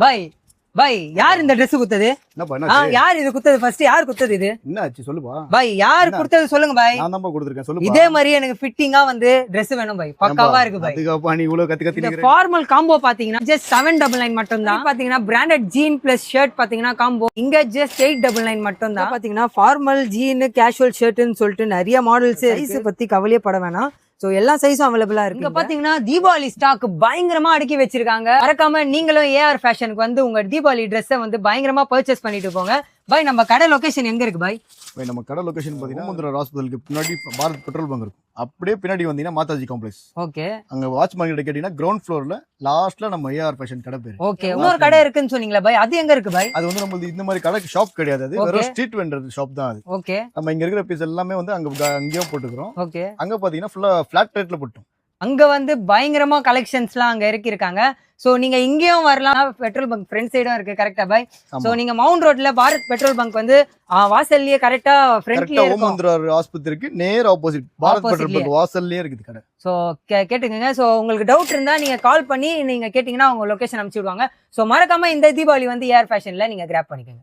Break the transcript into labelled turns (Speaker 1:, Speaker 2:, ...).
Speaker 1: பாய் பாய் யார் இந்த Dress குத்தது?
Speaker 2: என்னப்பா என்னாச்சு?
Speaker 1: யார் இது குத்தது? ஃபர்ஸ்ட் யார் குத்தது இது?
Speaker 2: என்னாச்சு சொல்லுப்பா.
Speaker 1: பாய் யார் குடுத்தது சொல்லுங்க பாய்.
Speaker 2: நான் தான்ப்பா கொடுத்திருக்கேன் சொல்லுப்பா.
Speaker 1: இதே மாதிரி எனக்கு ஃபிட்டிங்கா வந்து Dress வேணும் பாய். பக்காவா இருக்கு பாய்.
Speaker 2: அதுக்கப்புறம் நீ இவ்வளவு கத்தி
Speaker 1: இந்த
Speaker 2: நிக்கிற.
Speaker 1: ஃபார்மல் காம்போ பாத்தீங்கன்னா just 799 மட்டும் தான். பாத்தீங்கன்னா பிராண்டட் ஜீன் பிளஸ் ஷர்ட் பாத்தீங்கன்னா காம்போ இங்க just 899 மட்டும் தான். பாத்தீங்கன்னா ஃபார்மல் ஜீன் கேஷுவல் ஷர்ட்னு சொல்லிட்டு நிறைய மாடல்ஸ் சைஸ் பத்தி கவலையே பட வேணாம். சோ எல்லா சைஸும் அவைலபிளா இருக்கு. இங்க பாத்தீங்கன்னா தீபாவளி ஸ்டாக் பயங்கரமா அடுக்கி வச்சிருக்காங்க. மறக்காம நீங்களும் ஏஆர் ஃபேஷனுக்கு வந்து உங்க தீபாவளி ட்ரெஸ்ஸை வந்து பயங்கரமா பர்ச்சேஸ் பண்ணிட்டு போங்க. பாய் நம்ம கடை லொகேஷன் எங்க இருக்கு பாய்?
Speaker 2: நம்ம கடை லொகேஷன் பாத்தீங்கன்னா முந்திர ஹாஸ்பிட்டலுக்கு பின்னாடி பாரத் பெட்ரோல் பங்க் இருக்கும். அப்படியே பின்னாடி வந்தீங்கன்னா மாதாஜி காம்ப்ளெக்ஸ்.
Speaker 1: ஓகே.
Speaker 2: அங்க வாட்ச்மேன் கிட்ட கேட்டீங்கன்னா கிரவுண்ட் ஃப்ளோர்ல லாஸ்ட்ல நம்ம ஏஆர் ஃபேஷன் கடை பேரு.
Speaker 1: ஓகே. இன்னொரு கடை இருக்குன்னு சொன்னீங்களா பாய்? அது எங்க இருக்கு பாய்?
Speaker 2: அது வந்து நம்ம இந்த மாதிரி கடை ஷாப் கிடையாது. அது வெறும் ஸ்ட்ரீட் வெண்டர் ஷாப் தான் அது.
Speaker 1: ஓகே.
Speaker 2: நம்ம இங்க இருக்கிற பீஸ் எல்லாமே வந்து அங்கேயும் போட்டுக்கிறோம்.
Speaker 1: ஓகே.
Speaker 2: அங்க பாத்தீங்கன்னா ஃபுல்லா ஃபிளாட் ரேட்ல போட்டோம்.
Speaker 1: அங்க வந்து பயங்கரமா கலெக்ஷன்ஸ்லாம் அங்க இறக்கிருக்காங்க. சோ நீங்க இங்கேயும் வரலாம். பெட்ரோல் பங்க் ஃப்ரண்ட் சைடும் இருக்கு கரெக்டா பாய்? சோ நீங்க மவுண்ட் ரோட்ல பாரத் பெட்ரோல் பங்க் வந்து வாசல்லயே கரெக்டா ஃப்ரண்ட்லயே இருக்கும்.
Speaker 2: ஓமந்திரார் ஆஸ்பத்திரிக்கு நேர் ஆப்போசிட் பாரத் பெட்ரோல் பங்க் வாசல்லயே இருக்குது கடை.
Speaker 1: சோ கேட்டுக்கங்க. சோ உங்களுக்கு டவுட் இருந்தா நீங்க கால் பண்ணி நீங்க கேட்டீங்கன்னா அவங்க லொகேஷன் அனுப்பிச்சு விடுவாங்க. சோ மறக்காம இந்த தீபாவளி வந்து ஏஆர் ஃபேஷன்ல நீங்க கிராப் பண்ணிக்கோங்க.